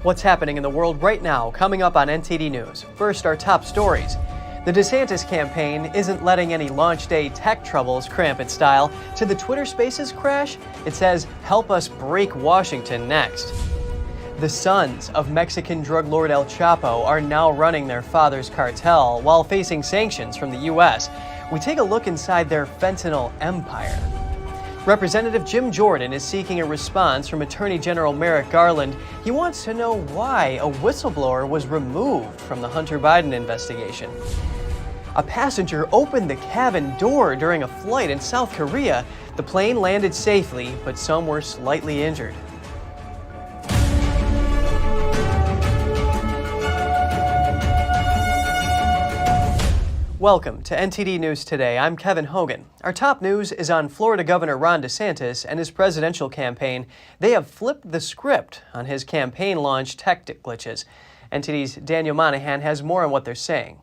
What's happening in the world right now, coming up on NTD News. First, our top stories. The DeSantis campaign isn't letting any launch day tech troubles cramp its style. To the Twitter Spaces crash, it says, "Help us break Washington next." The sons of Mexican drug lord El Chapo are now running their father's cartel while facing sanctions from the U.S. We take a look inside their fentanyl empire. Representative Jim Jordan is seeking a response from Attorney General Merrick Garland. He wants to know why a whistleblower was removed from the Hunter Biden investigation. A passenger opened the cabin door during a flight in South Korea. The plane landed safely, but some were slightly injured. Welcome to NTD News Today. I'm Kevin Hogan. Our top news is on Florida Governor Ron DeSantis and his presidential campaign. They have flipped the script on his campaign launch tech glitches. NTD's Daniel Monahan has more on what they're saying.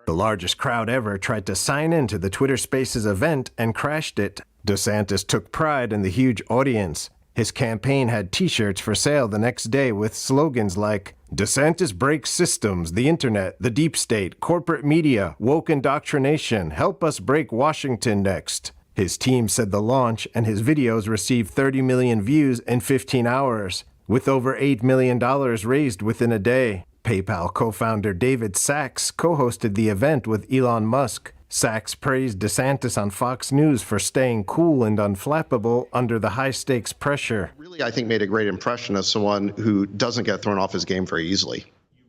The largest crowd ever tried to sign into the Twitter Spaces event and crashed it. DeSantis took pride in the huge audience. His campaign had T-shirts for sale the next day with slogans like, "DeSantis breaks systems, the internet, the deep state, corporate media, woke indoctrination. Help us break Washington next." His team said the launch and his videos received 30 million views in 15 hours, with over $8 million raised within a day. PayPal co-founder David Sacks co-hosted the event with Elon Musk. Sacks praised DeSantis on Fox News for staying cool and unflappable under the high-stakes pressure. Really, I think, made a great impression as someone who doesn't get thrown off his game very easily.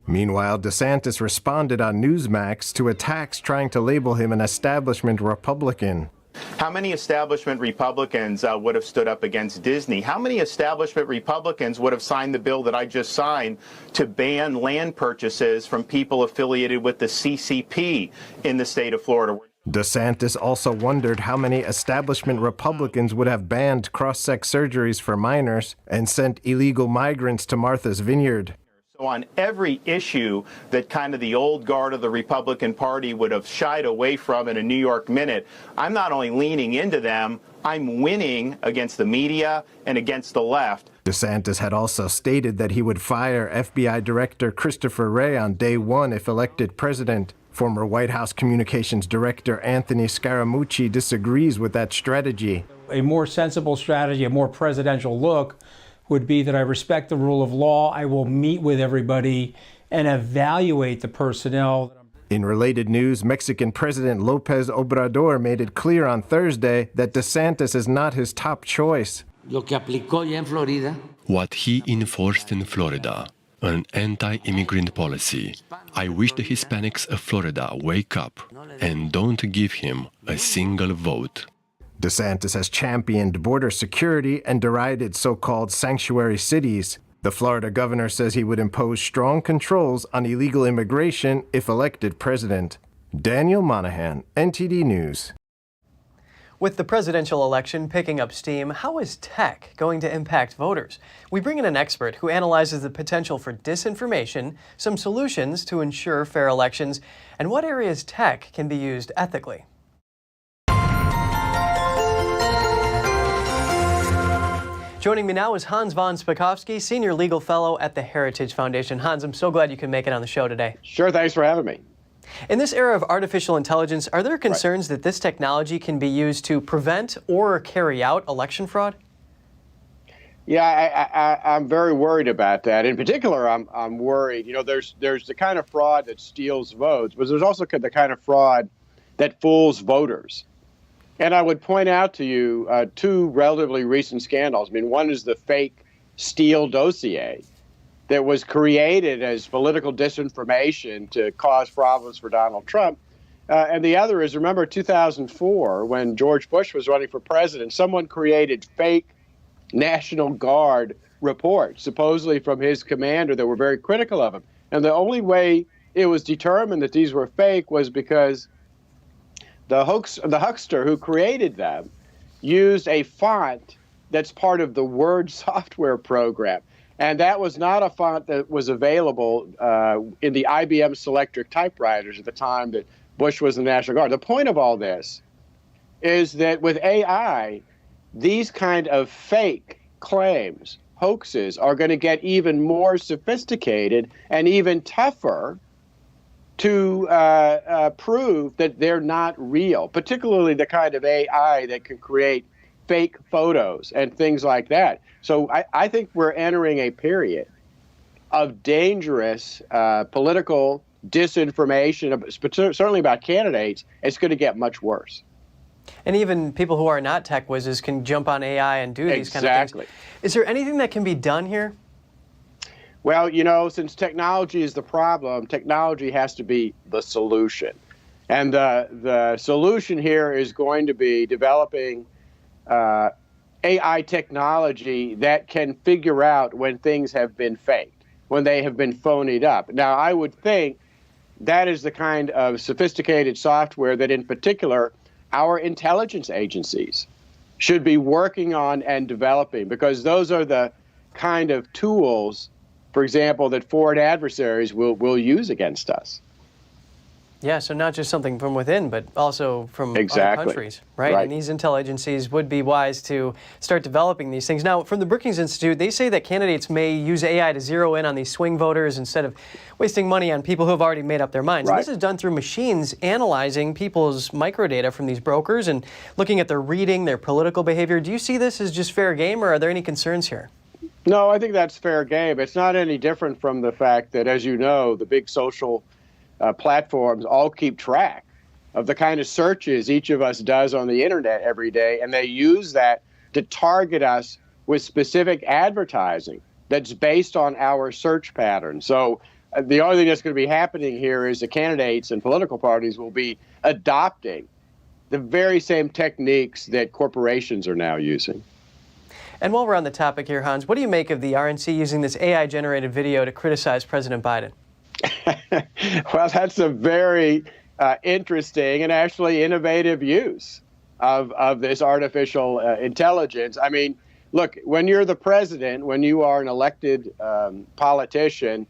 Meanwhile, DeSantis responded on Newsmax to attacks trying to label him an establishment Republican. How many establishment Republicans would have stood up against Disney? How many establishment Republicans would have signed the bill that I just signed to ban land purchases from people affiliated with the CCP in the state of Florida? DeSantis also wondered how many establishment Republicans would have banned cross-sex surgeries for minors and sent illegal migrants to Martha's Vineyard. So on every issue that kind of the old guard of the Republican Party would have shied away from in a New York Minute, I'm not only leaning into them, I'm winning against the media and against the left. DeSantis had also stated that he would fire FBI Director Christopher Wray on day one if elected president. Former White House Communications Director Anthony Scaramucci disagrees with that strategy. A more sensible strategy, a more presidential look, would be that I respect the rule of law. I will meet with everybody and evaluate the personnel. In related news, Mexican President López Obrador made it clear on Thursday that DeSantis is not his top choice. What he enforced in Florida, an anti-immigrant policy. I wish the Hispanics of Florida wake up and don't give him a single vote. DeSantis has championed border security and derided so-called sanctuary cities. The Florida governor says he would impose strong controls on illegal immigration if elected president. Daniel Monahan, NTD News. With the presidential election picking up steam, how is tech going to impact voters? We bring in an expert who analyzes the potential for disinformation, some solutions to ensure fair elections, and what areas tech can be used ethically. Joining me now is Hans von Spakovsky, Senior Legal Fellow at the Heritage Foundation. Hans, I'm so glad you could make it on the show today. Sure, thanks for having me. In this era of artificial intelligence, are there concerns that this technology can be used to prevent or carry out election fraud? Yeah, I'm very worried about that. In particular, I'm worried. You know, there's the kind of fraud that steals votes, but there's also the kind of fraud that fools voters. And I would point out to you two relatively recent scandals. I mean, one is the fake Steele dossier that was created as political disinformation to cause problems for Donald Trump. And the other is, remember 2004, when George Bush was running for president, someone created fake National Guard reports, supposedly from his commander, that were very critical of him. And the only way it was determined that these were fake was because the huckster who created them used a font that's part of the Word software program. And that was not a font that was available in the IBM Selectric typewriters at the time that Bush was in the National Guard. The point of all this is that with AI, these kind of fake claims hoaxes are going to get even more sophisticated and even tougher to prove that they're not real, particularly the kind of AI that can create fake photos and things like that. So I think we're entering a period of dangerous political disinformation, certainly about candidates. It's going to get much worse. And even people who are not tech whizzes can jump on AI and do these kind of things. Is there anything that can be done here? Well, you know, since technology is the problem, technology has to be the solution. And the solution here is going to be developing AI technology that can figure out when things have been faked, when they have been phonied up. Now, I would think that is the kind of sophisticated software that, in particular, our intelligence agencies should be working on and developing, because those are the kind of tools, for example, that foreign adversaries will use against us. Yeah, so not just something from within, but also from other countries, right? And these intel agencies would be wise to start developing these things. Now, from the Brookings Institute, they say that candidates may use AI to zero in on these swing voters instead of wasting money on people who have already made up their minds. And this is done through machines analyzing people's microdata from these brokers and looking at their reading, their political behavior. Do you see this as just fair game, or are there any concerns here? No, I think that's fair game. It's not any different from the fact that, as you know, the big social platforms all keep track of the kind of searches each of us does on the internet every day, and they use that to target us with specific advertising that's based on our search patterns. So the only thing that's going to be happening here is the candidates and political parties will be adopting the very same techniques that corporations are now using. And while we're on the topic here, Hans, what do you make of the RNC using this AI-generated video to criticize President Biden? Well, that's a very interesting and actually innovative use of this artificial intelligence. I mean, look, when you're the president, when you are an elected politician,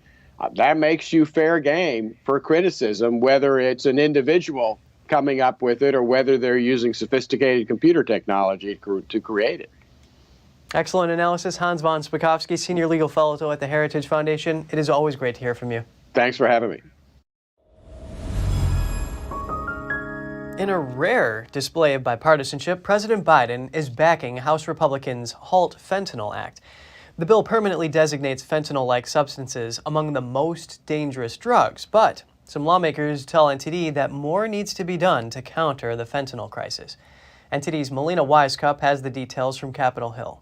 that makes you fair game for criticism, whether it's an individual coming up with it or whether they're using sophisticated computer technology to create it. Excellent analysis. Hans von Spakovsky, Senior Legal Fellow at the Heritage Foundation. It is always great to hear from you. Thanks for having me. In a rare display of bipartisanship, President Biden is backing House Republicans' Halt Fentanyl Act. The bill permanently designates fentanyl-like substances among the most dangerous drugs, but some lawmakers tell NTD that more needs to be done to counter the fentanyl crisis. NTD's Melina Wisecup has the details from Capitol Hill.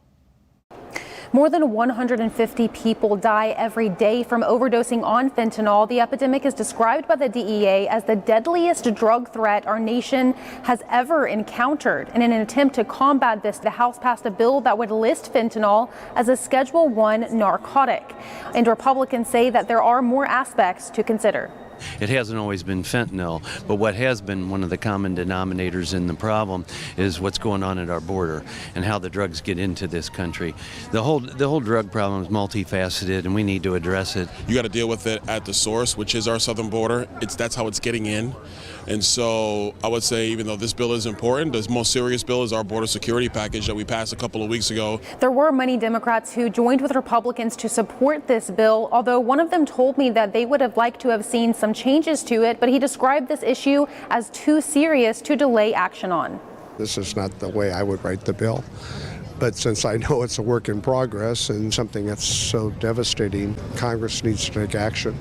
More than 150 people die every day from overdosing on fentanyl. The epidemic is described by the DEA as the deadliest drug threat our nation has ever encountered. And in an attempt to combat this, the House passed a bill that would list fentanyl as a Schedule I narcotic. And Republicans say that there are more aspects to consider. It hasn't always been fentanyl, but what has been one of the common denominators in the problem is what's going on at our border and how the drugs get into this country. The whole drug problem is multifaceted, and we need to address it. You got to deal with it at the source, which is our southern border. That's how it's getting in. And so I would say, even though this bill is important, the most serious bill is our border security package that we passed a couple of weeks ago. There were many Democrats who joined with Republicans to support this bill, although one of them told me that they would have liked to have seen some changes to it, but he described this issue as too serious to delay action on. This is not the way I would write the bill. But since I know it's a work in progress and something that's so devastating, Congress needs to take action.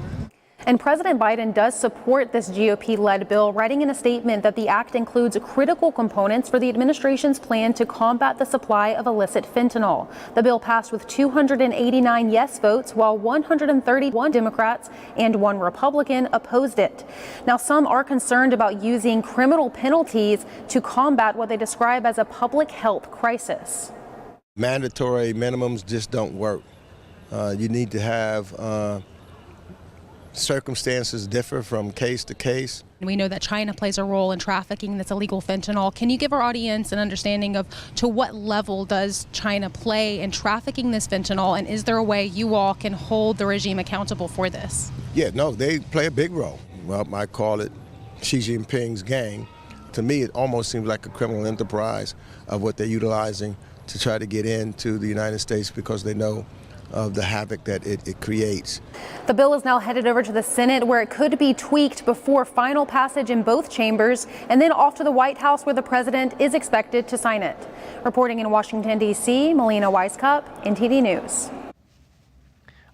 And President Biden does support this GOP-led bill, writing in a statement that the act includes critical components for the administration's plan to combat the supply of illicit fentanyl. The bill passed with 289 yes votes, while 131 Democrats and 1 Republican opposed it. Now, some are concerned about using criminal penalties to combat what they describe as a public health crisis. Mandatory minimums just don't work. You need to have circumstances differ from case to case. We know that China plays a role in trafficking this illegal fentanyl. Can you give our audience an understanding of to what level does China play in trafficking this fentanyl, and is there a way you all can hold the regime accountable for this? Yeah, no, they play a big role. Well, I call it Xi Jinping's gang. To me, it almost seems like a criminal enterprise of what they're utilizing to try to get into the United States because they know of the havoc that it creates. The bill is now headed over to the Senate, where it could be tweaked before final passage in both chambers, and then off to the White House, where the president is expected to sign it. Reporting in Washington, D.C., Melina Weisskopf, NTD News.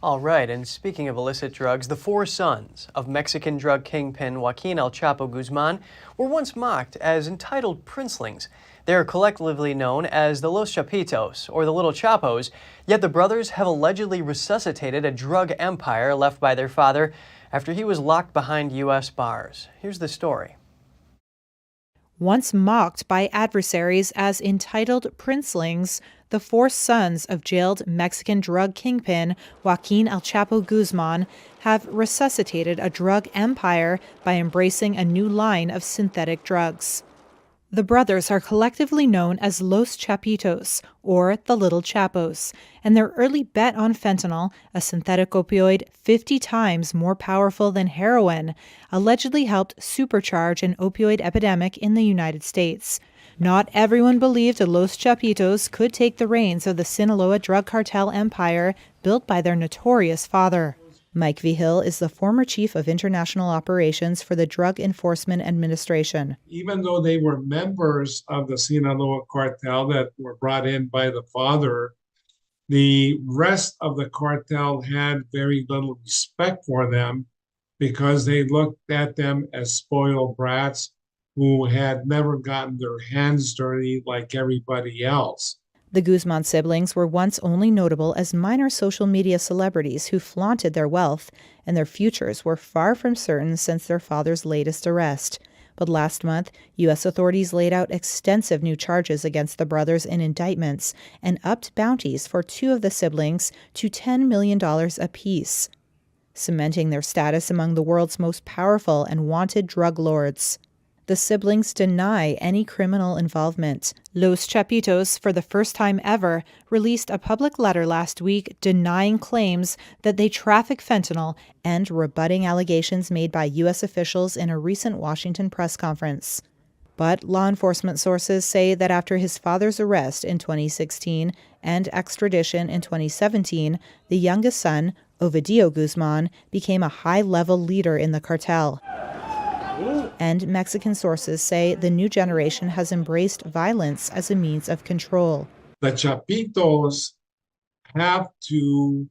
All right, and speaking of illicit drugs, the four sons of Mexican drug kingpin Joaquin El Chapo Guzman were once mocked as entitled princelings. They are collectively known as the Los Chapitos, or the Little Chapos, yet the brothers have allegedly resuscitated a drug empire left by their father after he was locked behind U.S. bars. Here's the story. Once mocked by adversaries as entitled princelings, the four sons of jailed Mexican drug kingpin Joaquin El Chapo Guzman have resuscitated a drug empire by embracing a new line of synthetic drugs. The brothers are collectively known as Los Chapitos, or the Little Chapos, and their early bet on fentanyl, a synthetic opioid 50 times more powerful than heroin, allegedly helped supercharge an opioid epidemic in the United States. Not everyone believed the Los Chapitos could take the reins of the Sinaloa drug cartel empire built by their notorious father. Mike Vigil is the former chief of international operations for the Drug Enforcement Administration. Even though they were members of the Sinaloa cartel that were brought in by the father, the rest of the cartel had very little respect for them because they looked at them as spoiled brats who had never gotten their hands dirty like everybody else. The Guzman siblings were once only notable as minor social media celebrities who flaunted their wealth, and their futures were far from certain since their father's latest arrest. But last month, U.S. authorities laid out extensive new charges against the brothers in indictments and upped bounties for two of the siblings to $10 million apiece, cementing their status among the world's most powerful and wanted drug lords. The siblings deny any criminal involvement. Los Chapitos, for the first time ever, released a public letter last week denying claims that they traffic fentanyl and rebutting allegations made by U.S. officials in a recent Washington press conference. But law enforcement sources say that after his father's arrest in 2016 and extradition in 2017, the youngest son, Ovidio Guzman, became a high-level leader in the cartel. And Mexican sources say the new generation has embraced violence as a means of control. The Chapitos have to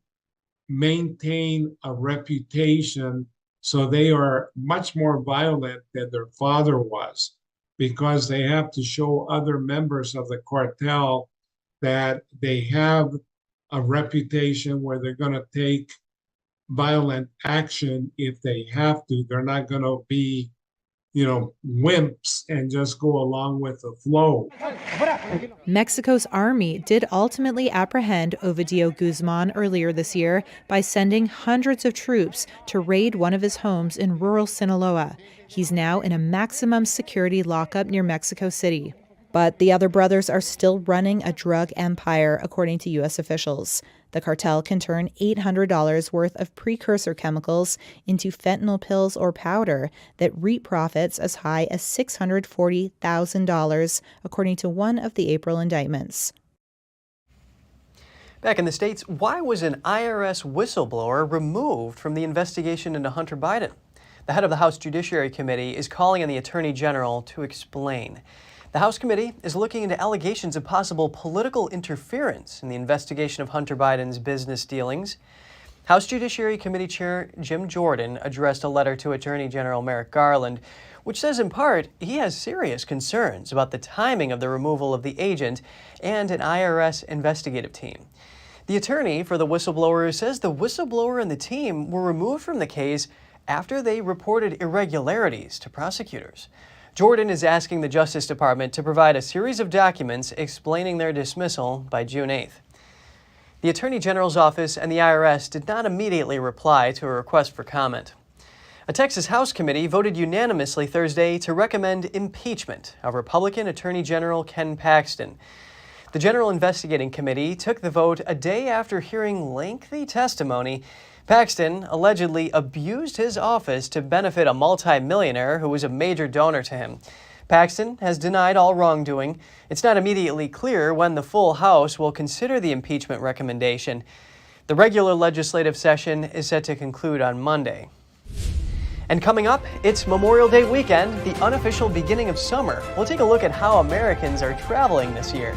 maintain a reputation, so they are much more violent than their father was, because they have to show other members of the cartel that they have a reputation where they're going to take violent action if they have to. They're not going to be wimps and just go along with the flow. Mexico's army did ultimately apprehend Ovidio Guzman earlier this year by sending hundreds of troops to raid one of his homes in rural Sinaloa. He's now in a maximum security lockup near Mexico City. But the other brothers are still running a drug empire, according to U.S. officials. The cartel can turn $800 worth of precursor chemicals into fentanyl pills or powder that reap profits as high as $640,000, according to one of the April indictments. Back in the States, why was an IRS whistleblower removed from the investigation into Hunter Biden? The head of the House Judiciary Committee is calling on the Attorney General to explain. The House committee is looking into allegations of possible political interference in the investigation of Hunter Biden's business dealings. House Judiciary Committee Chair Jim Jordan addressed a letter to Attorney General Merrick Garland, which says in part he has serious concerns about the timing of the removal of the agent and an IRS investigative team. The attorney for the whistleblower says the whistleblower and the team were removed from the case after they reported irregularities to prosecutors. Jordan is asking the Justice Department to provide a series of documents explaining their dismissal by June 8th. The Attorney General's office and the IRS did not immediately reply to a request for comment. A Texas House committee voted unanimously Thursday to recommend impeachment of Republican Attorney General Ken Paxton. The General Investigating Committee took the vote a day after hearing lengthy testimony. Paxton allegedly abused his office to benefit a multimillionaire who was a major donor to him. Paxton has denied all wrongdoing. It's not immediately clear when the full House will consider the impeachment recommendation. The regular legislative session is set to conclude on Monday. And coming up, it's Memorial Day weekend, the unofficial beginning of summer. We'll take a look at how Americans are traveling this year.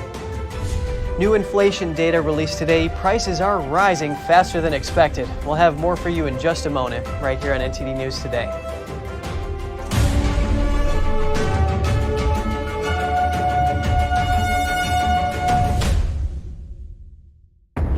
New inflation data released today. Prices are rising faster than expected. We'll have more for you in just a moment, right here on NTD News Today.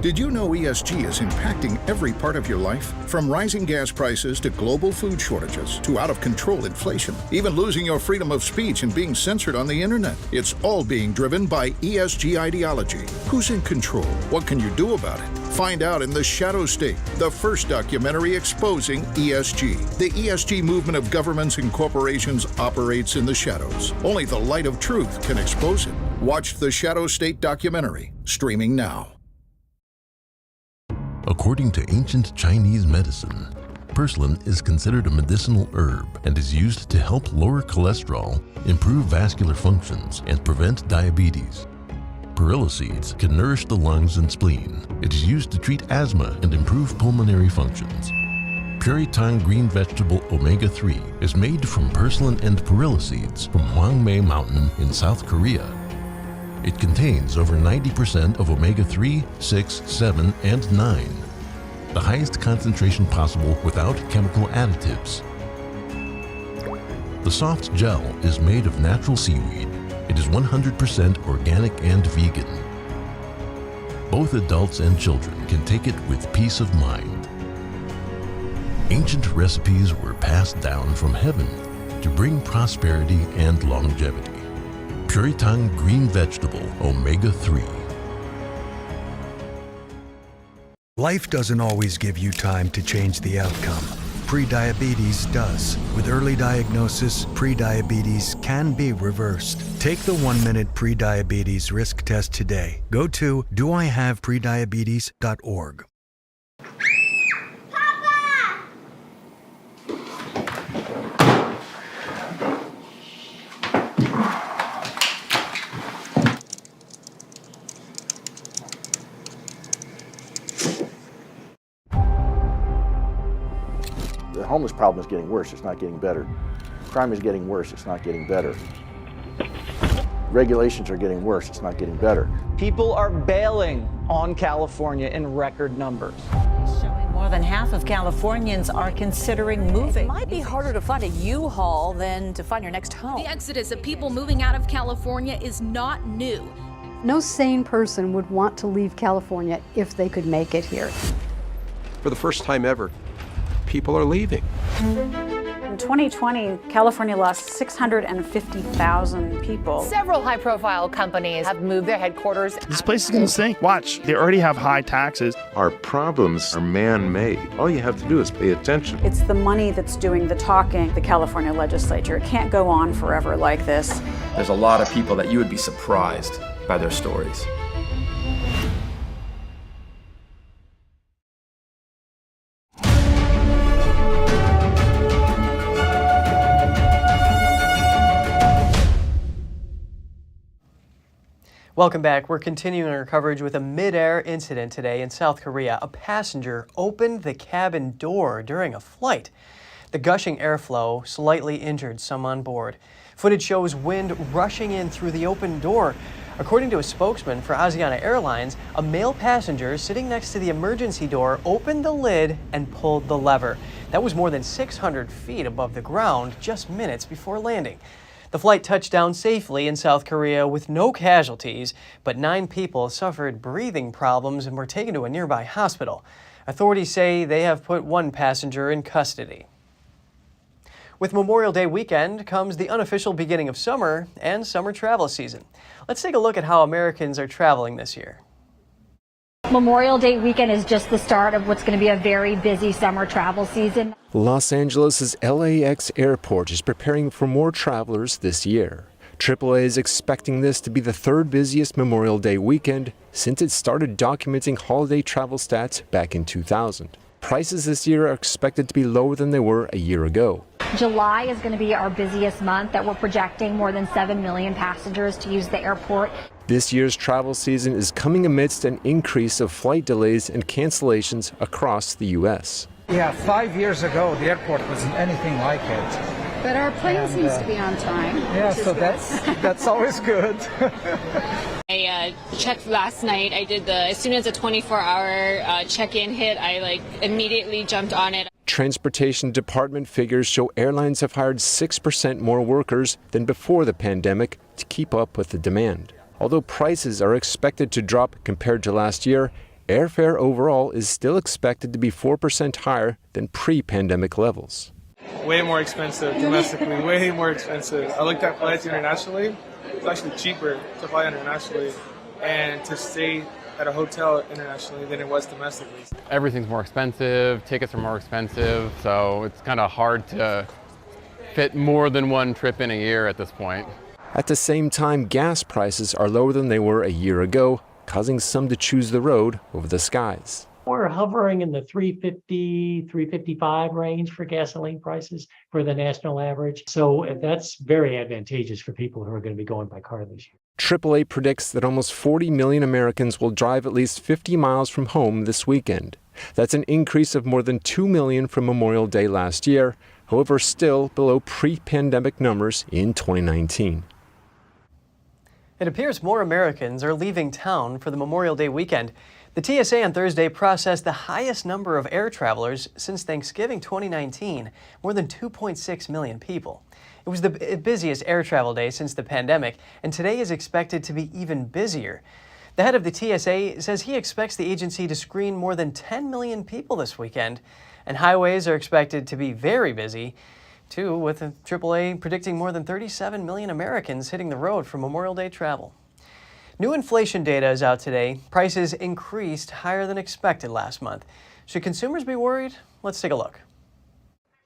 Did you know ESG is impacting every part of your life? From rising gas prices to global food shortages to out-of-control inflation, even losing your freedom of speech and being censored on the internet. It's all being driven by ESG ideology. Who's in control? What can you do about it? Find out in The Shadow State, the first documentary exposing ESG. The ESG movement of governments and corporations operates in the shadows. Only the light of truth can expose it. Watch The Shadow State documentary, streaming now. According to ancient Chinese medicine, purslane is considered a medicinal herb and is used to help lower cholesterol, improve vascular functions, and prevent diabetes. Perilla seeds can nourish the lungs and spleen. It is used to treat asthma and improve pulmonary functions. Puritang green vegetable omega-3 is made from purslane and perilla seeds from Hwangmae Mountain in South Korea. It contains over 90% of omega-3, 6, 7, and 9, the highest concentration possible without chemical additives. The soft gel is made of natural seaweed. It is 100% organic and vegan. Both adults and children can take it with peace of mind. Ancient recipes were passed down from heaven to bring prosperity and longevity. Puritang green vegetable omega-3. Life doesn't always give you time to change the outcome. Prediabetes does. With early diagnosis, prediabetes can be reversed. Take the 1-minute prediabetes risk test today. Go to doihaveprediabetes.org. The homeless problem is getting worse, it's not getting better. Crime is getting worse, it's not getting better. Regulations are getting worse, it's not getting better. People are bailing on California in record numbers. Showing more than half of Californians are considering moving. It might be harder to find a U-Haul than to find your next home. The exodus of people moving out of California is not new. No sane person would want to leave California if they could make it here. For the first time ever, people are leaving. In 2020, California lost 650,000 people. Several high-profile companies have moved their headquarters. This place is going to sink. Watch, they already have high taxes. Our problems are man-made. All you have to do is pay attention. It's the money that's doing the talking, the California legislature. It can't go on forever like this. There's a lot of people that you would be surprised by their stories. Welcome back. We're continuing our coverage with a mid-air incident today in South Korea. A passenger opened the cabin door during a flight. The gushing airflow slightly injured some on board. Footage shows wind rushing in through the open door. According to a spokesman for Asiana Airlines, a male passenger sitting next to the emergency door opened the lid and pulled the lever. That was more than 600 feet above the ground just minutes before landing. The flight touched down safely in South Korea with no casualties, but 9 people suffered breathing problems and were taken to a nearby hospital. Authorities say they have put 1 passenger in custody. With Memorial Day weekend comes the unofficial beginning of summer and summer travel season. Let's take a look at how Americans are traveling this year. Memorial Day weekend is just the start of what's going to be a very busy summer travel season. Los Angeles' LAX airport is preparing for more travelers this year. AAA is expecting this to be the 3rd busiest Memorial Day weekend since it started documenting holiday travel stats back in 2000. Prices this year are expected to be lower than they were a year ago. July is going to be our busiest month, that we're projecting more than 7 million passengers to use the airport. This year's travel season is coming amidst an increase of flight delays and cancellations across the U.S. Yeah, 5 years ago, the airport wasn't anything like it. But our plane seems to be on time. Yeah, so that's always good. I checked last night. I did as soon as the 24-hour check-in hit, I immediately jumped on it. Transportation Department figures show airlines have hired 6% more workers than before the pandemic to keep up with the demand. Although prices are expected to drop compared to last year, airfare overall is still expected to be 4% higher than pre-pandemic levels. Way more expensive domestically, way more expensive. I looked at flights internationally. It's actually cheaper to fly internationally and to stay at a hotel internationally than it was domestically. Everything's more expensive, tickets are more expensive, so it's kind of hard to fit more than one trip in a year at this point. At the same time, gas prices are lower than they were a year ago, causing some to choose the road over the skies. We're hovering in the $3.50, $3.55 range for gasoline prices for the national average. So that's very advantageous for people who are going to be going by car this year. AAA predicts that almost 40 million Americans will drive at least 50 miles from home this weekend. That's an increase of more than 2 million from Memorial Day last year, however still below pre-pandemic numbers in 2019. It appears more Americans are leaving town for the Memorial Day weekend. The TSA on Thursday processed the highest number of air travelers since Thanksgiving 2019, more than 2.6 million people. It was the busiest air travel day since the pandemic, and today is expected to be even busier. The head of the TSA says he expects the agency to screen more than 10 million people this weekend, and highways are expected to be very busy, too, with the AAA predicting more than 37 million Americans hitting the road for Memorial Day travel. New inflation data is out today. Prices increased higher than expected last month. Should consumers be worried? Let's take a look.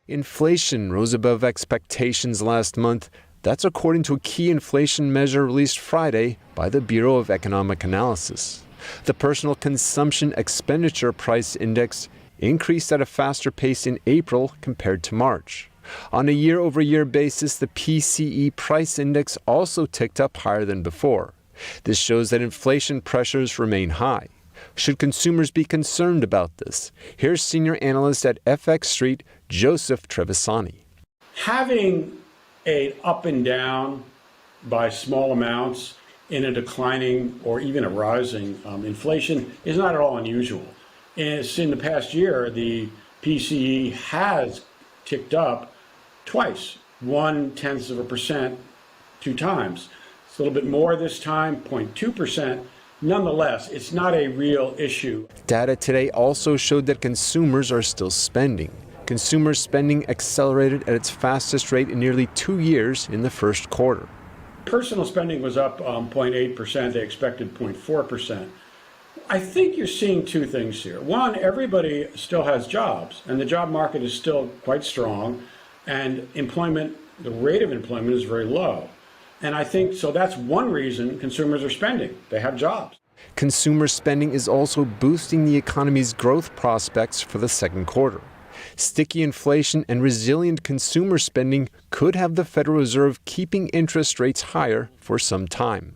Inflation rose above expectations last month. That's according to a key inflation measure released Friday by the Bureau of Economic Analysis. The Personal Consumption Expenditure Price Index increased at a faster pace in April compared to March. On a year-over-year basis, the PCE price index also ticked up higher than before. This shows that inflation pressures remain high. Should consumers be concerned about this? Here's senior analyst at FX Street, Joseph Trevisani. Having an up and down by small amounts in a declining or even a rising inflation is not at all unusual. And in the past year, the PCE has ticked up twice, 0.1% 2 times. It's a little bit more this time, 0.2%. Nonetheless, it's not a real issue. Data today also showed that consumers are still spending. Consumer spending accelerated at its fastest rate in nearly 2 years in the first quarter. Personal spending was up 0.8%. They expected 0.4%. I think you're seeing two things here. One, everybody still has jobs, and the job market is still quite strong, and employment, the rate of employment is very low. And I think, so that's one reason consumers are spending. They have jobs. Consumer spending is also boosting the economy's growth prospects for the second quarter. Sticky inflation and resilient consumer spending could have the Federal Reserve keeping interest rates higher for some time.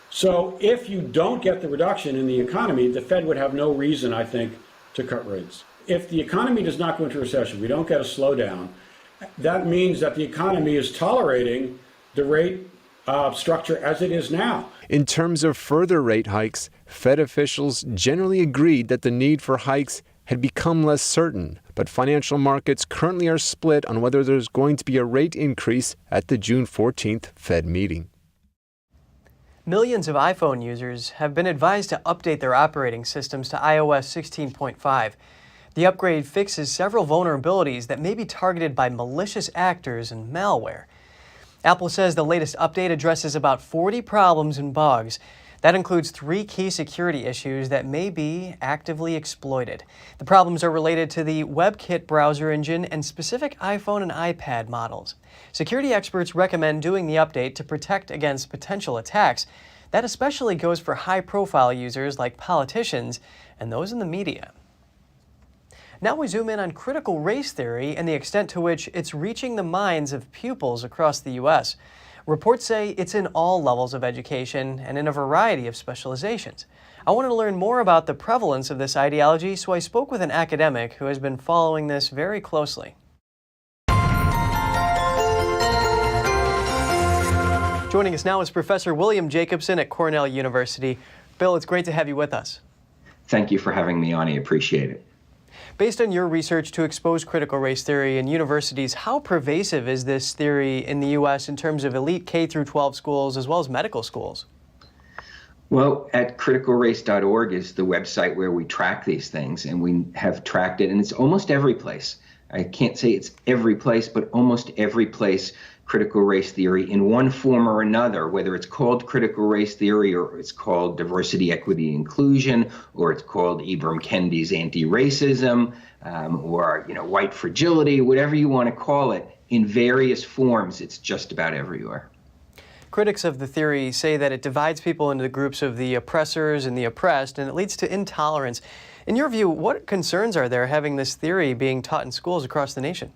So if you don't get the reduction in the economy, the Fed would have no reason, I think, to cut rates. If the economy does not go into recession, we don't get a slowdown, that means that the economy is tolerating the rate structure as it is now. In terms of further rate hikes, Fed officials generally agreed that the need for hikes had become less certain, but financial markets currently are split on whether there's going to be a rate increase at the June 14th Fed meeting. Millions of iPhone users have been advised to update their operating systems to iOS 16.5. The upgrade fixes several vulnerabilities that may be targeted by malicious actors and malware. Apple says the latest update addresses about 40 problems and bugs. That includes 3 key security issues that may be actively exploited. The problems are related to the WebKit browser engine and specific iPhone and iPad models. Security experts recommend doing the update to protect against potential attacks. That especially goes for high-profile users like politicians and those in the media. Now we zoom in on critical race theory and the extent to which it's reaching the minds of pupils across the U.S. Reports say it's in all levels of education and in a variety of specializations. I wanted to learn more about the prevalence of this ideology, so I spoke with an academic who has been following this very closely. Joining us now is Professor William Jacobson at Cornell University. Bill, it's great to have you with us. Thank you for having me on. I appreciate it. Based on your research to expose critical race theory in universities, how pervasive is this theory in the U.S. in terms of elite K-12 schools as well as medical schools? Well, at criticalrace.org is the website where we track these things, and we have tracked it, and it's almost every place. I can't say it's every place, but almost every place critical race theory in one form or another, whether it's called critical race theory or it's called diversity, equity, inclusion, or it's called Ibram Kendi's anti-racism, or white fragility, whatever you want to call it, in various forms, it's just about everywhere. Critics of the theory say that it divides people into the groups of the oppressors and the oppressed, and it leads to intolerance. In your view, what concerns are there having this theory being taught in schools across the nation?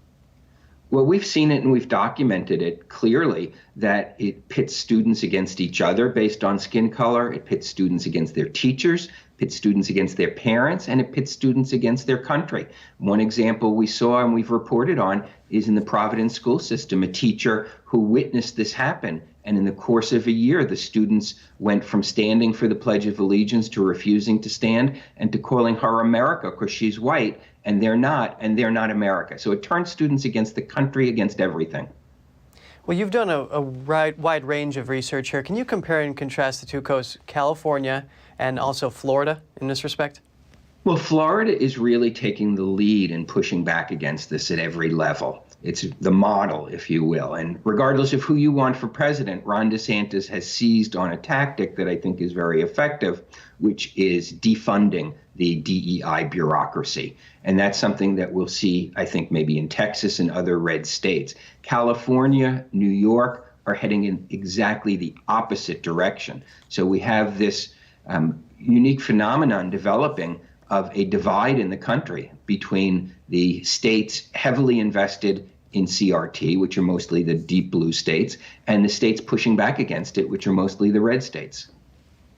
Well, we've seen it and we've documented it clearly that it pits students against each other based on skin color. It pits students against their teachers, pits students against their parents, and it pits students against their country. One example we saw and we've reported on is in the Providence school system, a teacher who witnessed this happen. And in the course of a year, the students went from standing for the Pledge of Allegiance to refusing to stand and to calling her America because she's white and they're not America. So it turns students against the country, against everything. Well, you've done a wide range of research here. Can you compare and contrast the two coasts, California and also Florida, in this respect? Well, Florida is really taking the lead and pushing back against this at every level. It's the model, if you will. And regardless of who you want for president, Ron DeSantis has seized on a tactic that I think is very effective, which is defunding the DEI bureaucracy. And that's something that we'll see, I think, maybe in Texas and other red states. California, New York are heading in exactly the opposite direction. So we have this unique phenomenon developing of a divide in the country between the states heavily invested in CRT, which are mostly the deep blue states, and the states pushing back against it, which are mostly the red states.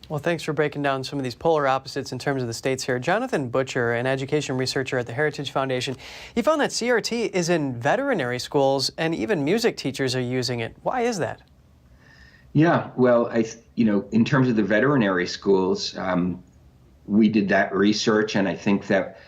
Well, thanks for breaking down some of these polar opposites in terms of the states here. Jonathan Butcher, an education researcher at the Heritage Foundation, he found that CRT is in veterinary schools and even music teachers are using it. Why is that? Yeah, well, in terms of the veterinary schools, we did that research, and I think that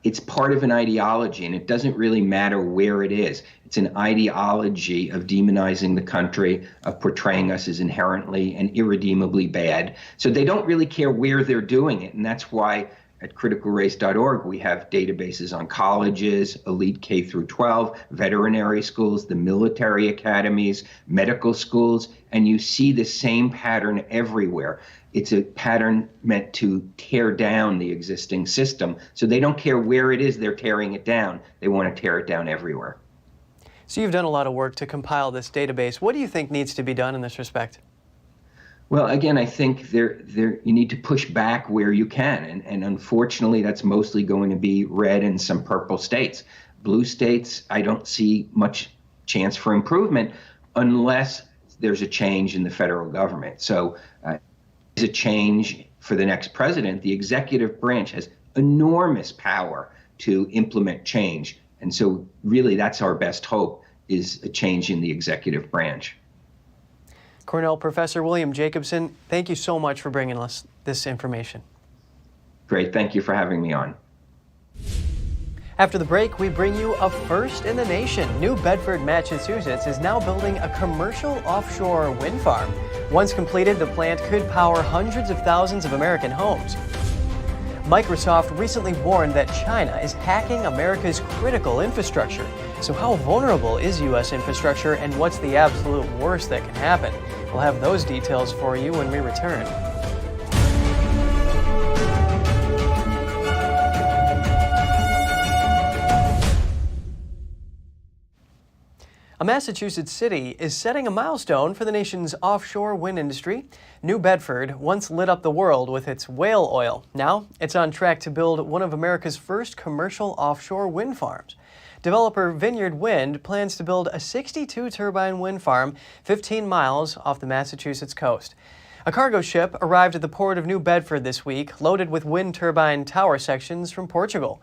it's part of an ideology, and it doesn't really matter where it is. It's an ideology of demonizing the country, of portraying us as inherently and irredeemably bad. So they don't really care where they're doing it, and that's why at criticalrace.org we have databases on colleges, elite K through 12, veterinary schools, the military academies, medical schools, and you see the same pattern everywhere. It's a pattern meant to tear down the existing system. So they don't care where it is they're tearing it down. They want to tear it down everywhere. So you've done a lot of work to compile this database. What do you think needs to be done in this respect? Well, again, I think you need to push back where you can. And unfortunately, that's mostly going to be red and some purple states. Blue states, I don't see much chance for improvement unless there's a change in the federal government. So is a change for the next president. The executive branch has enormous power to implement change. And so really that's our best hope, is a change in the executive branch. Cornell Professor William Jacobson, thank you so much for bringing us this information. Great, thank you for having me on. After the break, we bring you a first in the nation. New Bedford, Massachusetts is now building a commercial offshore wind farm. Once completed, the plant could power hundreds of thousands of American homes. Microsoft recently warned that China is hacking America's critical infrastructure. So how vulnerable is U.S. infrastructure, and what's the absolute worst that can happen? We'll have those details for you when we return. A Massachusetts city is setting a milestone for the nation's offshore wind industry. New Bedford once lit up the world with its whale oil. Now it's on track to build one of America's first commercial offshore wind farms. Developer Vineyard Wind plans to build a 62-turbine wind farm 15 miles off the Massachusetts coast. A cargo ship arrived at the port of New Bedford this week, loaded with wind turbine tower sections from Portugal.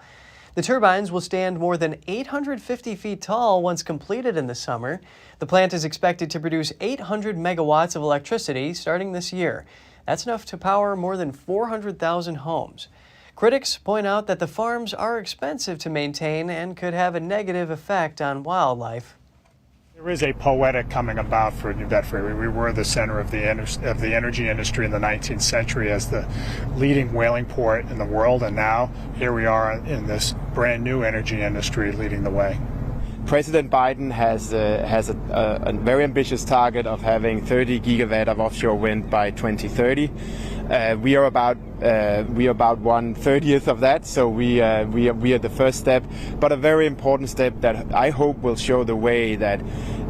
The turbines will stand more than 850 feet tall once completed in the summer. The plant is expected to produce 800 megawatts of electricity starting this year. That's enough to power more than 400,000 homes. Critics point out that the farms are expensive to maintain and could have a negative effect on wildlife. There is a poetic coming about for New Bedford. We were the center of the energy industry in the 19th century as the leading whaling port in the world, and now here we are in this brand new energy industry leading the way. President Biden has a very ambitious target of having 30 gigawatt of offshore wind by 2030. We are about 1/30 of that, so we are the first step, but a very important step that I hope will show the way that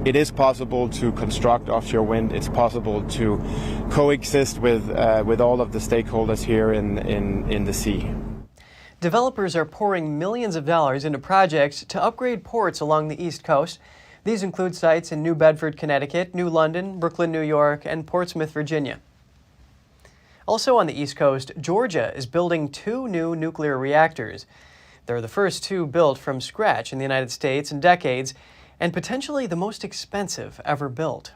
it is possible to construct offshore wind. It's possible to coexist with all of the stakeholders here in the sea. Developers are pouring millions of dollars into projects to upgrade ports along the East Coast. These include sites in New Bedford, Connecticut, New London, Brooklyn, New York, and Portsmouth, Virginia. Also on the East Coast, Georgia is building 2 new nuclear reactors. They're the first 2 built from scratch in the United States in decades, and potentially the most expensive ever built.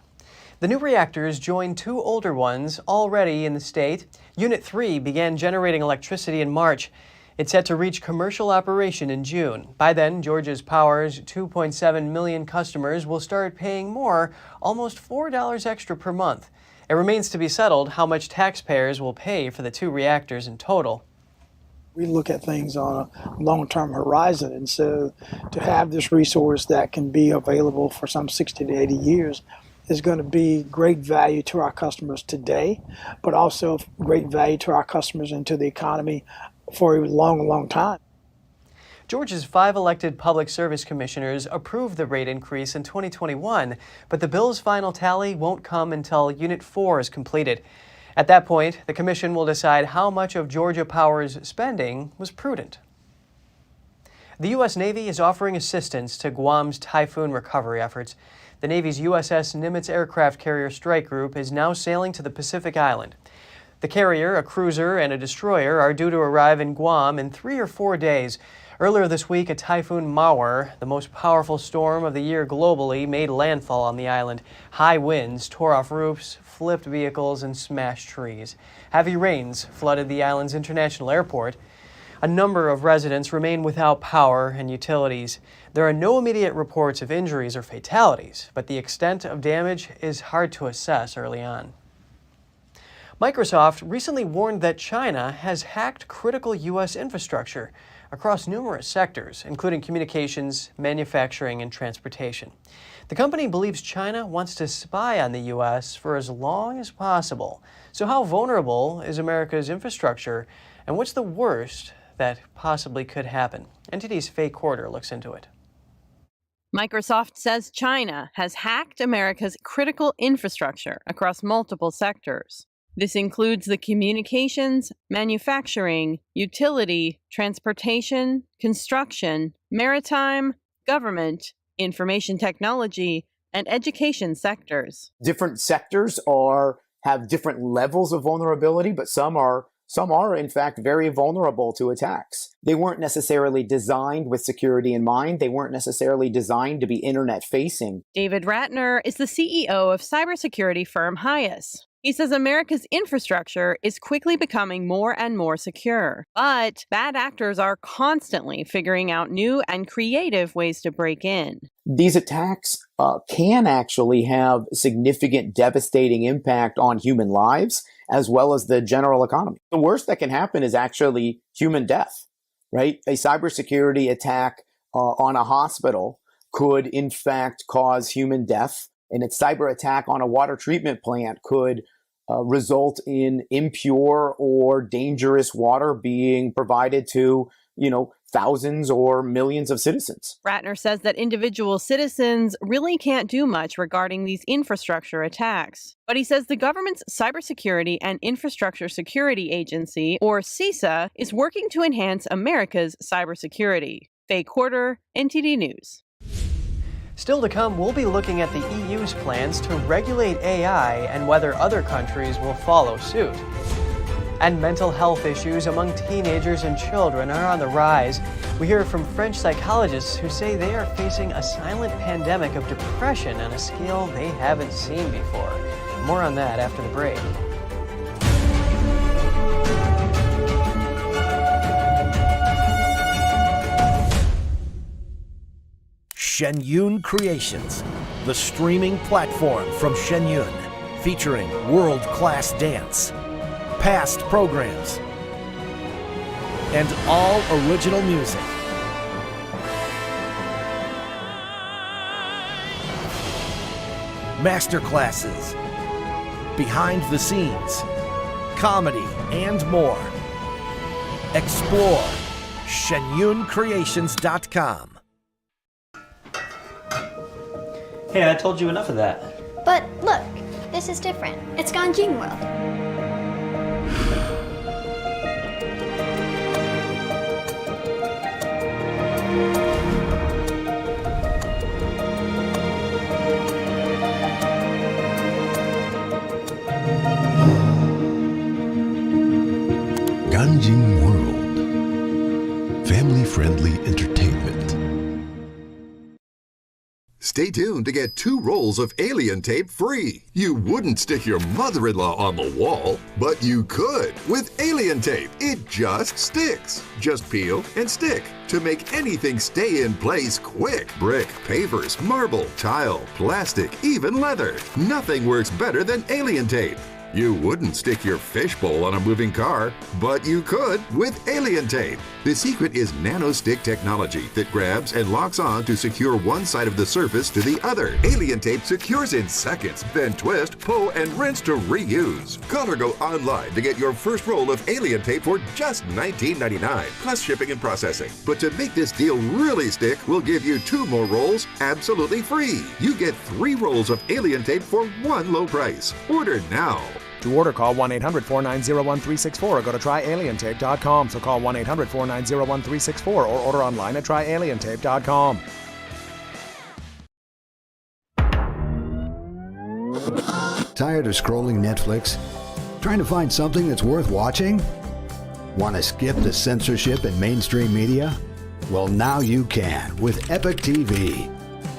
The new reactors join 2 older ones already in the state. Unit 3 began generating electricity in March. It's set to reach commercial operation in June. By then, Georgia's Power's 2.7 million customers will start paying more, almost $4 extra per month. It remains to be settled how much taxpayers will pay for the 2 reactors in total. We look at things on a long-term horizon, and so to have this resource that can be available for some 60 to 80 years is going to be great value to our customers today, but also great value to our customers and to the economy for a long, long time. Georgia's 5 elected public service commissioners approved the rate increase in 2021, but the bill's final tally won't come until Unit 4 is completed. At that point, the commission will decide how much of Georgia Power's spending was prudent. The U.S. Navy is offering assistance to Guam's Typhoon recovery efforts. The Navy's USS Nimitz aircraft carrier strike group is now sailing to the Pacific island. The carrier, a cruiser, and a destroyer are due to arrive in Guam in 3 or 4 days. Earlier this week, a Typhoon Mawar, the most powerful storm of the year globally, made landfall on the island. High winds tore off roofs, flipped vehicles, and smashed trees. Heavy rains flooded the island's international airport. A number of residents remain without power and utilities. There are no immediate reports of injuries or fatalities, but the extent of damage is hard to assess early on. Microsoft recently warned that China has hacked critical U.S. infrastructure across numerous sectors, including communications, manufacturing, and transportation. The company believes China wants to spy on the U.S. for as long as possible. So how vulnerable is America's infrastructure, and what's the worst that possibly could happen? NTD's Faye Quarter looks into it. Microsoft says China has hacked America's critical infrastructure across multiple sectors. This includes the communications, manufacturing, utility, transportation, construction, maritime, government, information technology, and education sectors. Different sectors have different levels of vulnerability, but some are in fact very vulnerable to attacks. They weren't necessarily designed with security in mind. They weren't necessarily designed to be internet facing. David Ratner is the CEO of cybersecurity firm Hyas. He says America's infrastructure is quickly becoming more and more secure, but bad actors are constantly figuring out new and creative ways to break in. These attacks can actually have significant devastating impact on human lives as well as the general economy. The worst that can happen is actually human death, right? A cybersecurity attack on a hospital could in fact cause human death, and a cyber attack on a water treatment plant could result in impure or dangerous water being provided to, thousands or millions of citizens. Ratner says that individual citizens really can't do much regarding these infrastructure attacks. But he says the government's Cybersecurity and Infrastructure Security Agency, or CISA, is working to enhance America's cybersecurity. Faye Quarter, NTD News. Still to come, we'll be looking at the EU's plans to regulate AI and whether other countries will follow suit. And mental health issues among teenagers and children are on the rise. We hear from French psychologists who say they are facing a silent pandemic of depression on a scale they haven't seen before. More on that after the break. Shen Yun Creations, the streaming platform from Shen Yun, featuring world-class dance, past programs, and all original music. Masterclasses, behind the scenes, comedy, and more. Explore shenyuncreations.com. Hey, I told you enough of that. But look, this is different. It's Ganjin World. Ganjin World. Family-friendly entertainment. Stay tuned to get 2 rolls of alien tape free. You wouldn't stick your mother-in-law on the wall, but you could with alien tape. It just sticks. Just peel and stick to make anything stay in place quick. Brick, pavers, marble, tile, plastic, even leather. Nothing works better than alien tape. You wouldn't stick your fishbowl on a moving car, but you could with alien tape. The secret is nano-stick technology that grabs and locks on to secure one side of the surface to the other. Alien tape secures in seconds, then twist, pull, and rinse to reuse. Call or go online to get your first roll of alien tape for just $19.99, plus shipping and processing. But to make this deal really stick, we'll give you 2 more rolls absolutely free. You get 3 rolls of alien tape for one low price. Order now. To order, call 1-800-490-1364 or go to tryalientape.com. So call 1-800-490-1364 or order online at tryalientape.com. Tired of scrolling Netflix? Trying to find something that's worth watching? Want to skip the censorship in mainstream media? Well, now you can with Epic TV.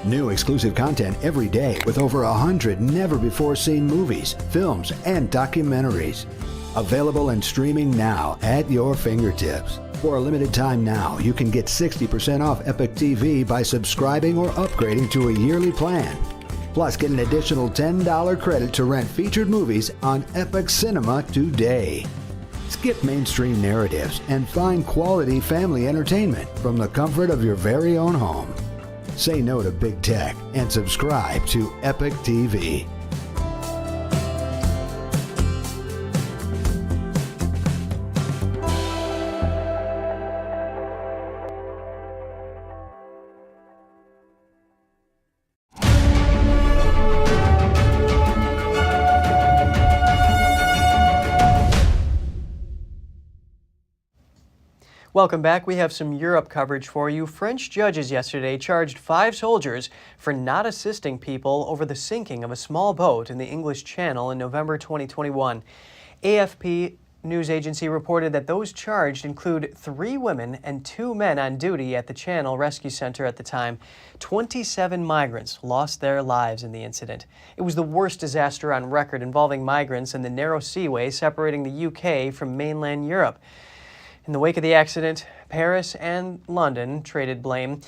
New exclusive content every day with over 100 never-before-seen movies, films, and documentaries. Available and streaming now at your fingertips. For a limited time now, you can get 60% off Epic TV by subscribing or upgrading to a yearly plan. Plus, get an additional $10 credit to rent featured movies on Epic Cinema today. Skip mainstream narratives and find quality family entertainment from the comfort of your very own home. Say no to big tech and subscribe to Epic TV. Welcome back. We have some Europe coverage for you. French judges yesterday charged 5 soldiers for not assisting people over the sinking of a small boat in the English Channel in November 2021. AFP news agency reported that those charged include 3 women and 2 men on duty at the Channel Rescue Center at the time. 27 migrants lost their lives in the incident. It was the worst disaster on record involving migrants in the narrow seaway separating the UK from mainland Europe. In the wake of the accident, Paris and London traded blame.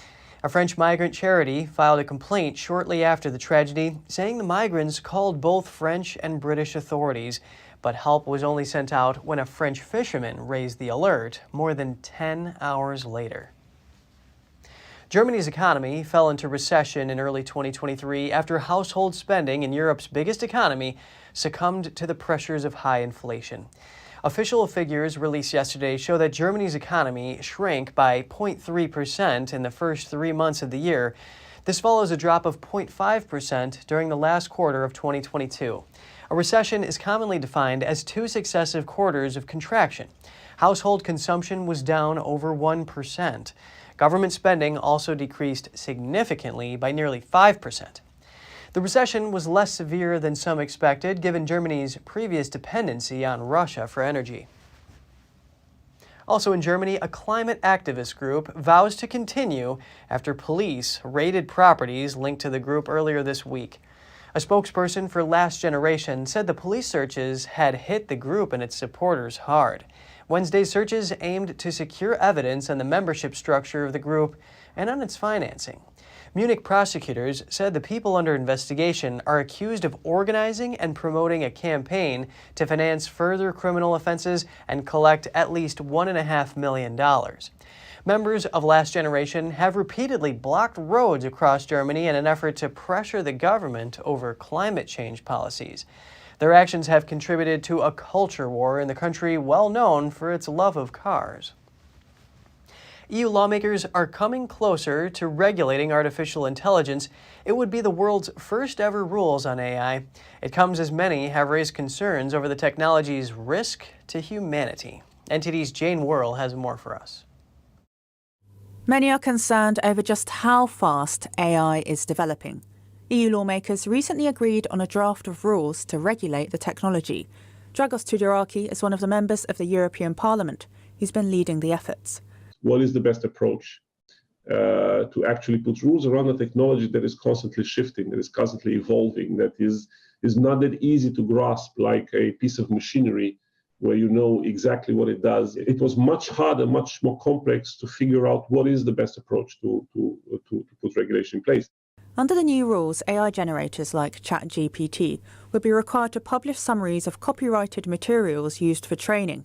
A French migrant charity filed a complaint shortly after the tragedy, saying the migrants called both French and British authorities, but help was only sent out when a French fisherman raised the alert more than 10 hours later. Germany's economy fell into recession in early 2023 after household spending in Europe's biggest economy succumbed to the pressures of high inflation. Official figures released yesterday show that Germany's economy shrank by 0.3% in the first 3 months of the year. This follows a drop of 0.5% during the last quarter of 2022. A recession is commonly defined as 2 successive quarters of contraction. Household consumption was down over 1%. Government spending also decreased significantly by nearly 5%. The recession was less severe than some expected, given Germany's previous dependency on Russia for energy. Also in Germany, a climate activist group vows to continue after police raided properties linked to the group earlier this week. A spokesperson for Last Generation said the police searches had hit the group and its supporters hard. Wednesday's searches aimed to secure evidence on the membership structure of the group and on its financing. Munich prosecutors said the people under investigation are accused of organizing and promoting a campaign to finance further criminal offenses and collect at least $1.5 million. Members of Last Generation have repeatedly blocked roads across Germany in an effort to pressure the government over climate change policies. Their actions have contributed to a culture war in the country well known for its love of cars. EU lawmakers are coming closer to regulating artificial intelligence. It would be the world's first ever rules on AI. It comes as many have raised concerns over the technology's risk to humanity. NTD's Jane Worrell has more for us. Many are concerned over just how fast AI is developing. EU lawmakers recently agreed on a draft of rules to regulate the technology. Dragos Tudorakis is one of the members of the European Parliament. He's been leading the efforts. What is the best approach to actually put rules around a technology that is constantly shifting, that is constantly evolving, that is not that easy to grasp like a piece of machinery where you know exactly what it does. It was much harder, much more complex to figure out what is the best approach to put regulation in place. Under the new rules, AI generators like ChatGPT would be required to publish summaries of copyrighted materials used for training,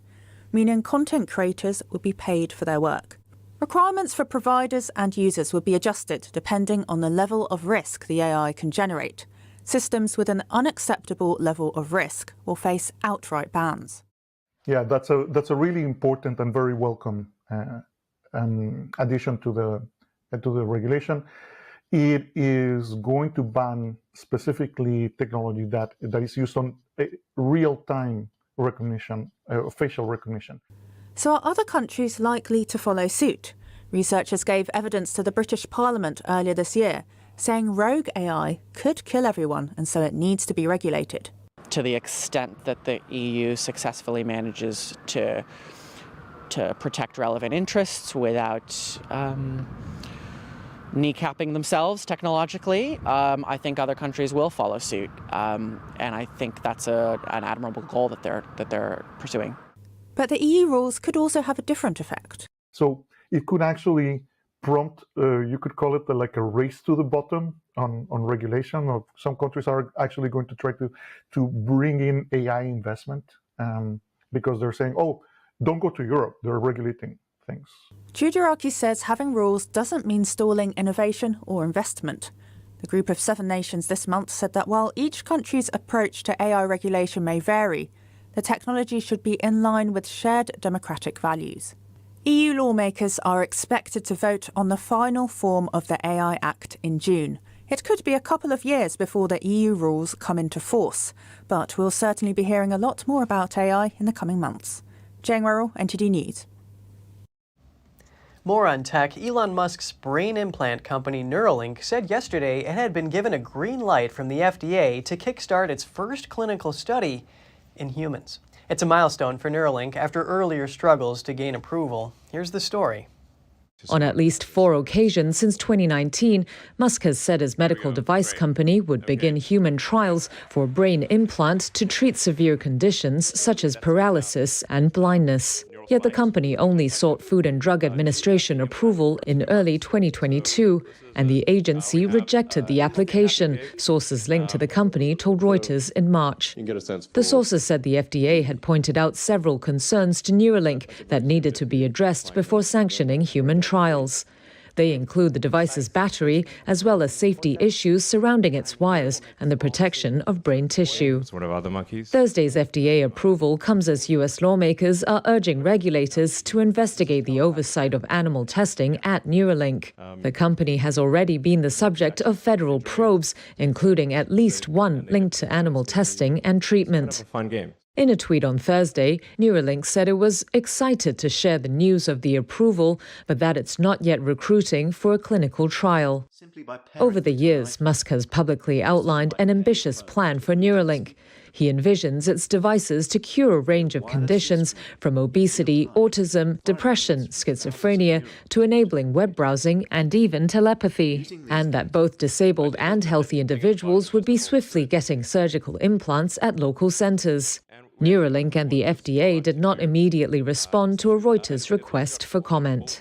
meaning content creators would be paid for their work. Requirements for providers and users would be adjusted depending on the level of risk the AI can generate. Systems with an unacceptable level of risk will face outright bans. Yeah, that's a really important and very welcome addition to the regulation. It is going to ban specifically technology that is used on real-time recognition, facial recognition. So are other countries likely to follow suit? Researchers gave evidence to the British Parliament earlier this year, saying rogue AI could kill everyone and so it needs to be regulated. To the extent that the EU successfully manages to protect relevant interests without kneecapping themselves technologically, I think other countries will follow suit, and I think that's an admirable goal that they're pursuing. But the EU rules could also have a different effect. So it could actually prompt, you could call it like a race to the bottom on regulation. Or some countries are actually going to try to bring in AI investment because they're saying, oh, don't go to Europe, they're regulating things. Tudorakis says having rules doesn't mean stalling innovation or investment. The group of 7 nations this month said that while each country's approach to AI regulation may vary, the technology should be in line with shared democratic values. EU lawmakers are expected to vote on the final form of the AI Act in June. It could be a couple of years before the EU rules come into force, but we'll certainly be hearing a lot more about AI in the coming months. Jane Worrell, NTD News. More on tech, Elon Musk's brain implant company Neuralink said yesterday it had been given a green light from the FDA to kickstart its first clinical study in humans. It's a milestone for Neuralink after earlier struggles to gain approval. Here's the story. On at least 4 occasions since 2019, Musk has said his medical device company would begin human trials for a brain implant to treat severe conditions such as paralysis and blindness. Yet the company only sought Food and Drug Administration approval in early 2022, and the agency rejected the application, sources linked to the company told Reuters in March. The sources said the FDA had pointed out several concerns to Neuralink that needed to be addressed before sanctioning human trials. They include the device's battery, as well as safety issues surrounding its wires and the protection of brain tissue. What about the monkeys? Thursday's FDA approval comes as U.S. lawmakers are urging regulators to investigate the oversight of animal testing at Neuralink. The company has already been the subject of federal probes, including at least one linked to animal testing and treatment. Fun game. In a tweet on Thursday, Neuralink said it was excited to share the news of the approval, but that it's not yet recruiting for a clinical trial. Over the years, Musk has publicly outlined an ambitious plan for Neuralink. He envisions its devices to cure a range of conditions, from obesity, autism, depression, schizophrenia, to enabling web browsing and even telepathy, and that both disabled and healthy individuals would be swiftly getting surgical implants at local centers. Neuralink and the FDA did not immediately respond to a Reuters request for comment.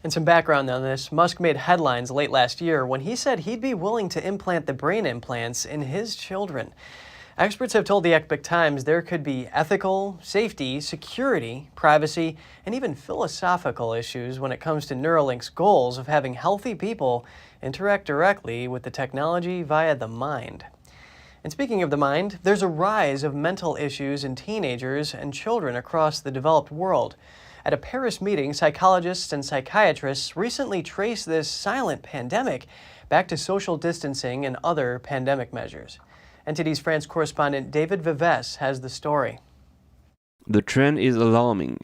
And some background on this, Musk made headlines late last year when he said he'd be willing to implant the brain implants in his children. Experts have told the Epoch Times there could be ethical, safety, security, privacy, and even philosophical issues when it comes to Neuralink's goals of having healthy people interact directly with the technology via the mind. And speaking of the mind, there's a rise of mental issues in teenagers and children across the developed world. At a Paris meeting, psychologists and psychiatrists recently traced this silent pandemic back to social distancing and other pandemic measures. NTD's France correspondent David Vives has the story. The trend is alarming.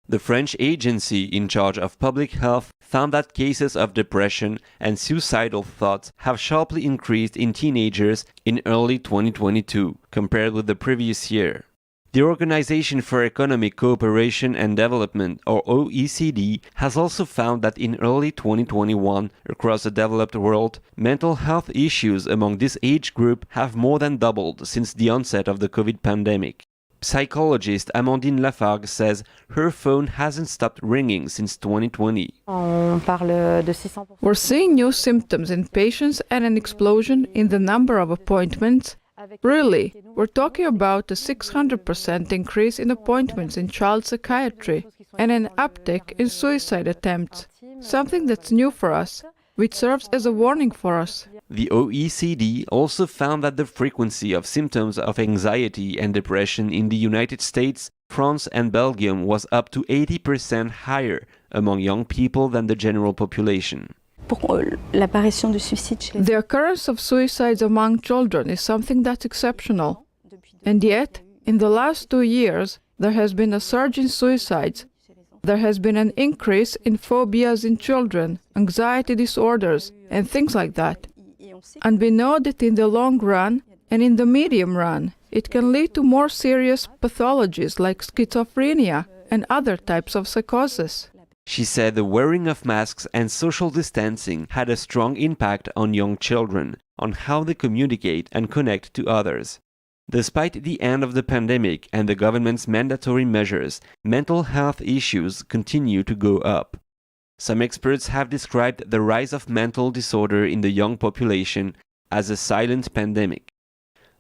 The French agency in charge of public health found that cases of depression and suicidal thoughts have sharply increased in teenagers in early 2022 compared with the previous year. The Organization for Economic Cooperation and Development, or OECD, has also found that in early 2021, across the developed world, mental health issues among this age group have more than doubled since the onset of the COVID pandemic. Psychologist Amandine Lafargue says her phone hasn't stopped ringing since 2020. We're seeing new symptoms in patients and an explosion in the number of appointments. Really, we're talking about a 600% increase in appointments in child psychiatry and an uptick in suicide attempts, something that's new for us, which serves as a warning for us. The OECD also found that the frequency of symptoms of anxiety and depression in the United States, France, and Belgium was up to 80% higher among young people than the general population. The occurrence of suicides among children is something that's exceptional. And yet, in the last 2 years, there has been a surge in suicides. There has been an increase in phobias in children, anxiety disorders, and things like that. And we know that in the long run and in the medium run, it can lead to more serious pathologies like schizophrenia and other types of psychosis. She said the wearing of masks and social distancing had a strong impact on young children, on how they communicate and connect to others. Despite the end of the pandemic and the government's mandatory measures, mental health issues continue to go up. Some experts have described the rise of mental disorder in the young population as a silent pandemic.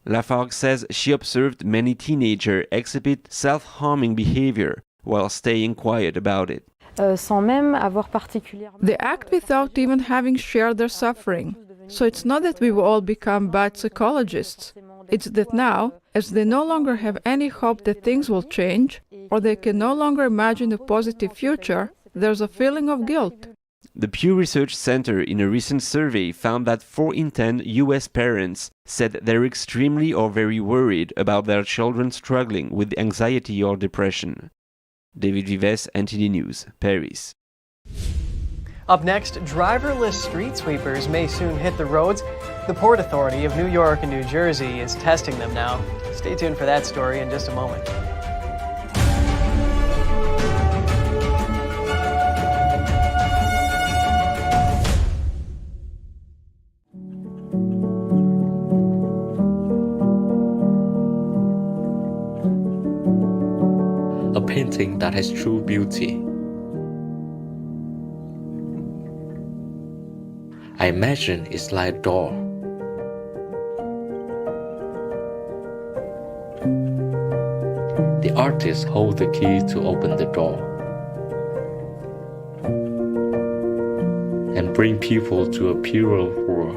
Lafargue says she observed many teenagers exhibit self-harming behavior while staying quiet about it. They act without even having shared their suffering. So it's not that we've all become bad psychologists. It's that now, as they no longer have any hope that things will change, or they can no longer imagine a positive future, there's a feeling of guilt. The Pew Research Center in a recent survey found that 4 in 10 U.S. parents said they're extremely or very worried about their children struggling with anxiety or depression. David Vives, NTD News, Paris. Up next, driverless street sweepers may soon hit the roads. The Port Authority of New York and New Jersey is testing them now. Stay tuned for that story in just a moment. A painting that has true beauty. I imagine it's like a door. The artist holds the key to open the door. bring people to a purer world.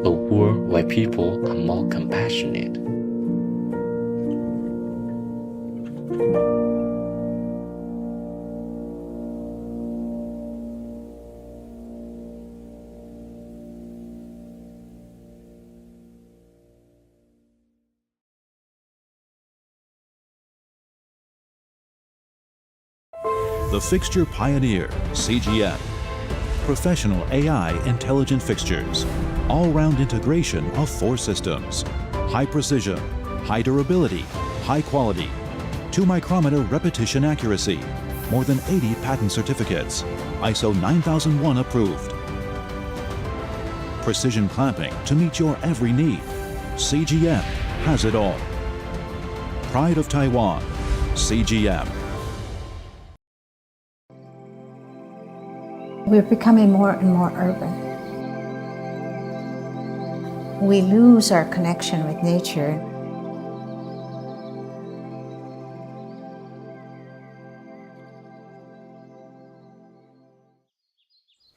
A world where people are more compassionate. The Fixture Pioneer, CGM. Professional AI intelligent fixtures. All-round integration of 4 systems. High precision, high durability, high quality. 2-micrometer repetition accuracy. More than 80 patent certificates. ISO 9001 approved. Precision clamping to meet your every need. CGM has it all. Pride of Taiwan, CGM. We're becoming more and more urban. We lose our connection with nature.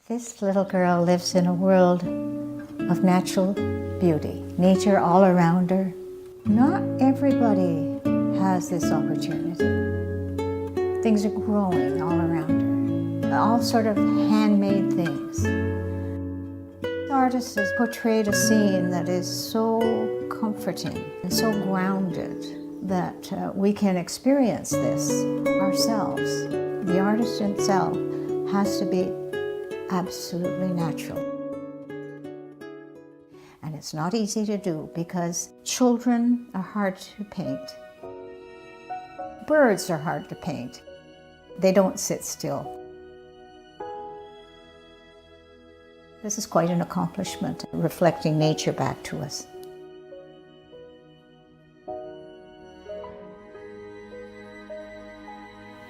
This little girl lives in a world of natural beauty, nature all around her. Not everybody has this opportunity. Things are growing all around her. All sort of handmade things. The artist has portrayed a scene that is so comforting and so grounded that we can experience this ourselves. The artist himself has to be absolutely natural. And it's not easy to do because children are hard to paint. Birds are hard to paint. They don't sit still. This is quite an accomplishment, reflecting nature back to us.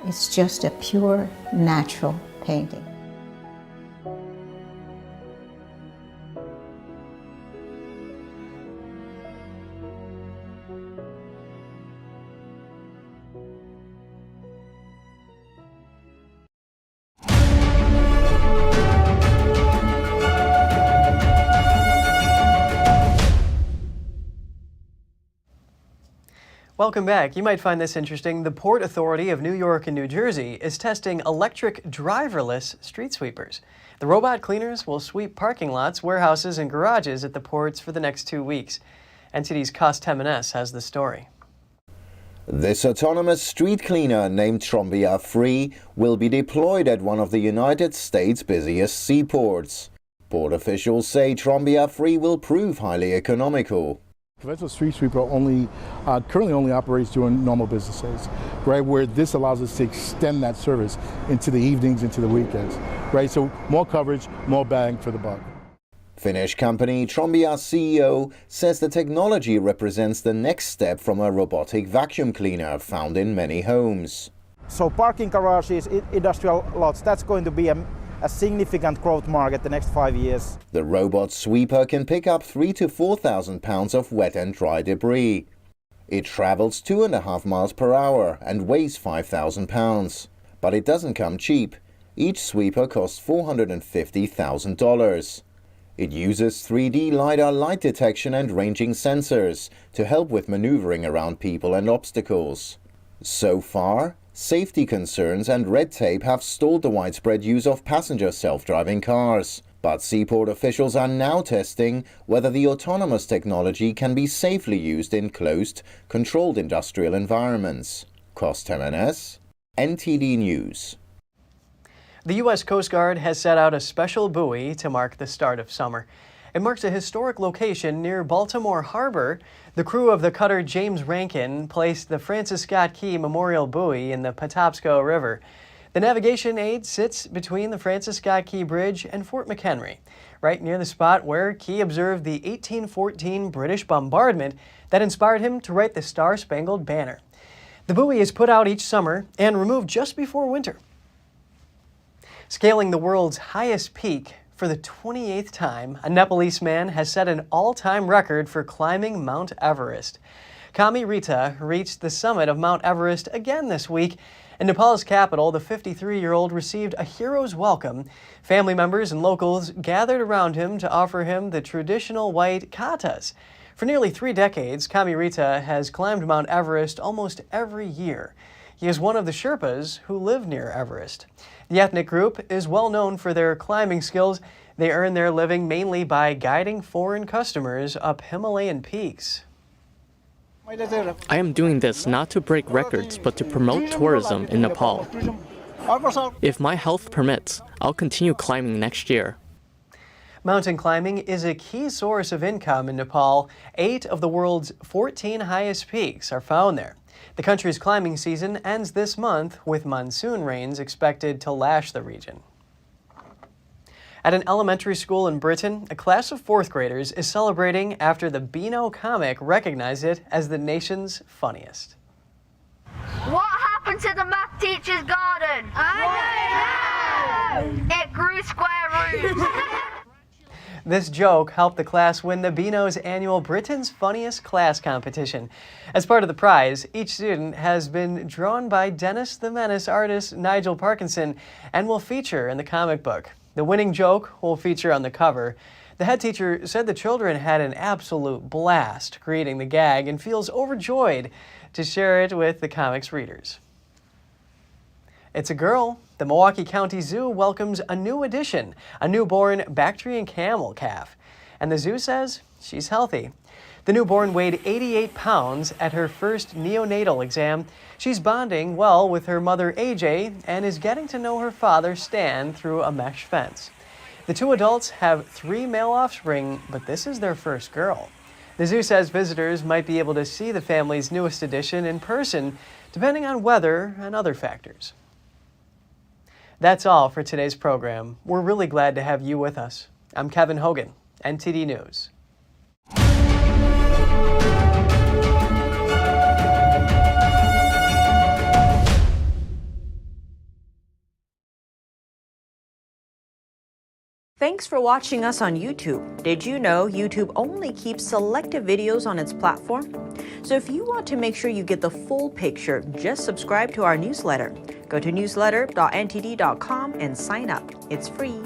It's just a pure, natural painting. Welcome back. You might find this interesting. The Port Authority of New York and New Jersey is testing electric driverless street sweepers. The robot cleaners will sweep parking lots, warehouses, and garages at the ports for the next 2 weeks. NTD's Cost-Temenes has the story. This autonomous street cleaner named Trombia Free will be deployed at one of the United States' busiest seaports. Port officials say Trombia Free will prove highly economical. Conventional street sweeper currently only operates during normal business days, right? Where this allows us to extend that service into the evenings, into the weekends, right? So more coverage, more bang for the buck. Finnish company Trombia's CEO says the technology represents the next step from a robotic vacuum cleaner found in many homes. So parking garages, industrial lots, that's going to be a significant growth market the next 5 years. The robot sweeper can pick up 3,000 to 4,000 pounds of wet and dry debris. It travels 2.5 miles per hour and weighs 5,000 pounds. But it doesn't come cheap. Each sweeper costs $450,000. It uses 3D LiDAR light detection and ranging sensors to help with maneuvering around people and obstacles. So far, safety concerns and red tape have stalled the widespread use of passenger self-driving cars. But seaport officials are now testing whether the autonomous technology can be safely used in closed, controlled industrial environments. Cost-Temenes, NTD News. The U.S. Coast Guard has set out a special buoy to mark the start of summer. It marks a historic location near Baltimore Harbor. The crew of the cutter James Rankin placed the Francis Scott Key Memorial Buoy in the Patapsco River. The navigation aid sits between the Francis Scott Key Bridge and Fort McHenry, right near the spot where Key observed the 1814 British bombardment that inspired him to write the Star-Spangled Banner. The buoy is put out each summer and removed just before winter. Scaling the world's highest peak for the 28th time, a Nepalese man has set an all-time record for climbing Mount Everest. Kami Rita reached the summit of Mount Everest again this week. In Nepal's capital, the 53-year-old received a hero's welcome. Family members and locals gathered around him to offer him the traditional white katas. For nearly 3 decades, Kami Rita has climbed Mount Everest almost every year. He is one of the Sherpas who live near Everest. The ethnic group is well known for their climbing skills. They earn their living mainly by guiding foreign customers up Himalayan peaks. I am doing this not to break records, but to promote tourism in Nepal. If my health permits, I'll continue climbing next year. Mountain climbing is a key source of income in Nepal. 8 of the world's 14 highest peaks are found there. The country's climbing season ends this month, with monsoon rains expected to lash the region. At an elementary school in Britain, a class of 4th graders is celebrating after the Beano comic recognized it as the nation's funniest. What happened to the math teacher's garden? I don't know! It grew square roots. This joke helped the class win the Beano's annual Britain's Funniest Class competition. As part of the prize, each student has been drawn by Dennis the Menace artist Nigel Parkinson and will feature in the comic book. The winning joke will feature on the cover. The head teacher said the children had an absolute blast creating the gag and feels overjoyed to share it with the comic's readers. It's a girl. The Milwaukee County Zoo welcomes a new addition, a newborn Bactrian camel calf. And the zoo says she's healthy. The newborn weighed 88 pounds at her first neonatal exam. She's bonding well with her mother, AJ, and is getting to know her father, Stan, through a mesh fence. The 2 adults have 3 male offspring, but this is their first girl. The zoo says visitors might be able to see the family's newest addition in person, depending on weather and other factors. That's all for today's program. We're really glad to have you with us. I'm Kevin Hogan, NTD News. Thanks for watching us on YouTube. Did you know YouTube only keeps selective videos on its platform? So if you want to make sure you get the full picture, just subscribe to our newsletter. Go to newsletter.ntd.com and sign up. It's free.